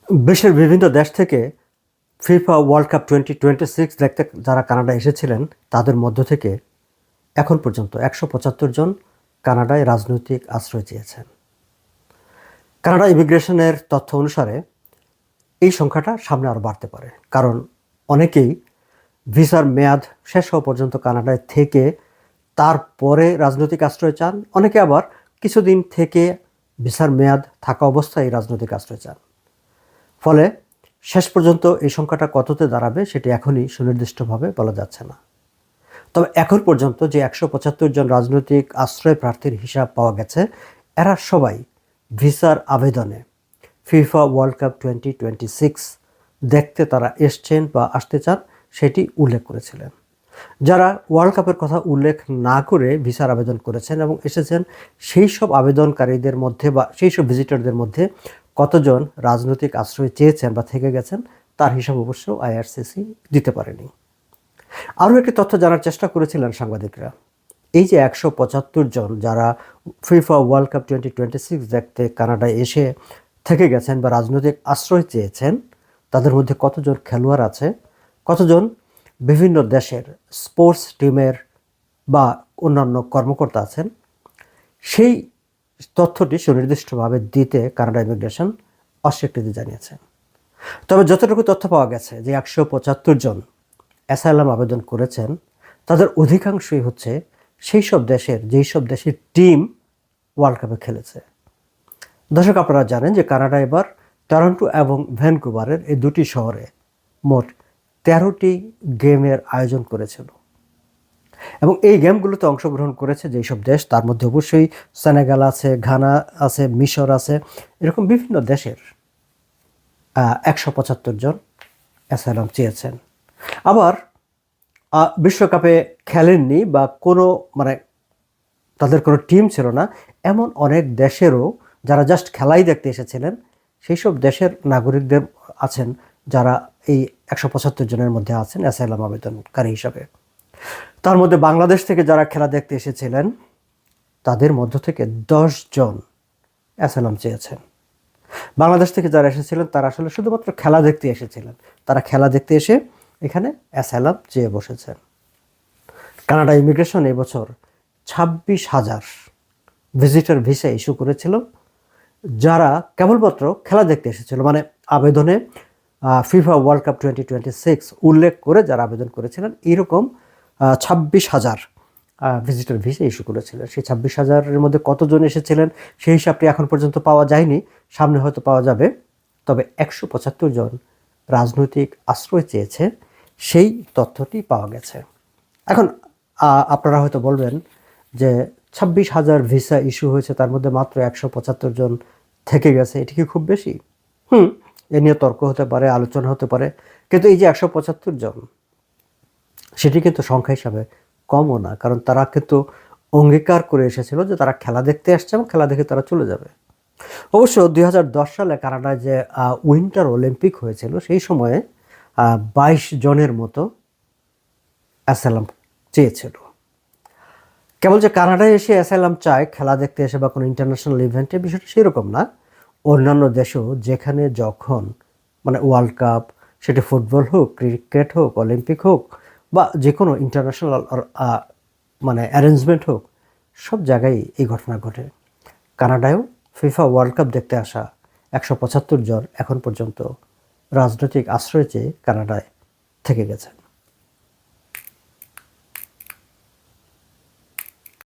বিশ্বের বিভিন্ন দেশ থেকে ফিফা ওয়ার্ল্ড কাপ 2026 দেখতে যারা কানাডা এসেছিলেন তাদের মধ্য থেকে এখন পর্যন্ত 175 জন কানাডায় রাজনৈতিক আশ্রয় চেয়েছেন। কানাডা ইমিগ্রেশনের তথ্য অনুসারে এই সংখ্যাটা সামনে আরও বাড়তে পারে, কারণ অনেকেই ভিসার মেয়াদ শেষ হওয়া পর্যন্ত কানাডায় থেকে তারপরে রাজনৈতিক আশ্রয় চান, অনেকে আবার কিছুদিন থেকে ভিসার মেয়াদ থাকা অবস্থায় রাজনৈতিক আশ্রয় চান। ফলে শেষ পর্যন্ত এই সংখ্যাটা কততে দাঁড়াবে সেটি এখনই সুনির্দিষ্টভাবে বলা যাচ্ছে না। তবে এখন পর্যন্ত যে 175 জন রাজনৈতিক আশ্রয় প্রার্থীর হিসাব পাওয়া গেছে, এরা সবাই ভিসার আবেদনে ফিফা ওয়ার্ল্ড কাপ 2026 দেখতে তারা এসছেন বা আসতে চান সেটি উল্লেখ করেছিলেন। যারা ওয়ার্ল্ড কাপের কথা উল্লেখ না করে ভিসার আবেদন করেছেন এবং এসেছেন, সেই সব আবেদনকারীদের মধ্যে বা সেই সব ভিজিটরদের মধ্যে কতজন রাজনৈতিক আশ্রয় চেয়েছেন বা থেকে গেছেন তার হিসাব অবশ্য আইআরসিসি দিতে পারেনি। আরও একটি তথ্য জানার চেষ্টা করেছিলেন সাংবাদিকরা। এই যে 175 জন যারা ফিফা ওয়ার্ল্ড কাপ 2026 দেখতে কানাডায় এসে থেকে গেছেন বা রাজনৈতিক আশ্রয় চেয়েছেন, তাদের মধ্যে কতজন খেলোয়াড় আছে, কতজন বিভিন্ন দেশের স্পোর্টস টিমের বা অন্যান্য কর্মকর্তা আছেন, সেই তথ্যটি সুনির্দিষ্টভাবে দিতে কানাডা ইমিগ্রেশন অস্বীকৃতি জানিয়েছে। তবে যতটুকু তথ্য পাওয়া গেছে যে 175 জন অ্যাসাইলাম আবেদন করেছেন, তাদের অধিকাংশই হচ্ছে সেই সব দেশের যেই সব দেশের টিম ওয়ার্ল্ড কাপে খেলেছে। দর্শক, আপনারা জানেন যে কানাডা এবার টরন্টো এবং ভ্যানকুভারের এই দুটি শহরে মোট 13টি গেমের আয়োজন করেছিল এবং এই গেমগুলোতে অংশগ্রহণ করেছে যেই সব দেশ, তার মধ্যে অবশ্যই সেনেগাল আছে, ঘানা আছে, মিশর আছে, এরকম বিভিন্ন দেশের 175 জন অ্যাসাইলাম চেয়েছেন। আবার বিশ্বকাপে খেলেননি বা কোনো তাদের কোনো টিম ছিল না এমন অনেক দেশেরও যারা জাস্ট খেলাই দেখতে এসেছিলেন, সেই সব দেশের নাগরিকদের আছেন যারা এই 175 জনের মধ্যে আছেন অ্যাসাইলাম আবেদনকারী হিসাবে। তার মধ্যে বাংলাদেশ থেকে যারা খেলা দেখতে এসেছিলেন তাদের মধ্য থেকে 10 জন অ্যাসাইলাম চেয়েছেন। বাংলাদেশ থেকে যারা এসেছিলেন তারা আসলে শুধুমাত্র খেলা দেখতে এসেছিলেন, তারা খেলা দেখতে এসে এখানে অ্যাসাইলাম চেয়ে বসেছেন। কানাডা ইমিগ্রেশন এবছর 26,000 ভিজিটর ভিসা ইস্যু করেছিল যারা কেবলমাত্র খেলা দেখতে এসেছিল, আবেদনে ফিফা ওয়ার্ল্ড কাপ 2026 উল্লেখ করে যারা আবেদন করেছিলেন এরকম 26,000 ভিজিটর ভিসা ইস্যু করেছিলেন। সেই 26,000-এর মধ্যে কতজন এসেছিলেন সেই হিসাবটি এখন পর্যন্ত পাওয়া যায়নি, সামনে হয়তো পাওয়া যাবে। তবে 175 জন রাজনৈতিক আশ্রয় চেয়েছে সেই তথ্যটি পাওয়া গেছে। এখন আপনারা হয়তো বলবেন যে 26,000 ভিসা ইস্যু হয়েছে, তার মধ্যে মাত্র 175 জন থেকে গেছে, এটি কি খুব বেশি? এ নিয়ে তর্ক হতে পারে, আলোচনা হতে পারে, কিন্তু এই যে 175 জন সেটি কিন্তু সংখ্যা হিসাবে কমও না, কারণ তারা কিন্তু অঙ্গীকার করে এসেছিল যে তারা খেলা দেখতে আসছে এবং খেলা দেখে তারা চলে যাবে। অবশ্য 2010 সালে কানাডায় যে উইন্টার অলিম্পিক হয়েছিল সেই সময়ে 22 জনের মতো অ্যাসাইলাম চেয়েছিল। কেবল যে কানাডায় এসে অ্যাসাইলাম চায় খেলা দেখতে এসে বা কোনো ইন্টারন্যাশনাল ইভেন্টে, বিষয়টা সেরকম না। অন্যান্য দেশেও যেখানে যখন ওয়ার্ল্ড কাপ, সেটি ফুটবল হোক, ক্রিকেট হোক, অলিম্পিক হোক বা যে কোনো ইন্টারন্যাশনাল অ্যারেঞ্জমেন্ট হোক, সব জায়গায় এই ঘটনা ঘটে। কানাডায়ও ফিফা ওয়ার্ল্ড কাপ দেখতে আসা 175 জন এখন পর্যন্ত রাজনৈতিক আশ্রয় চেয়ে কানাডায় থেকে গেছেন।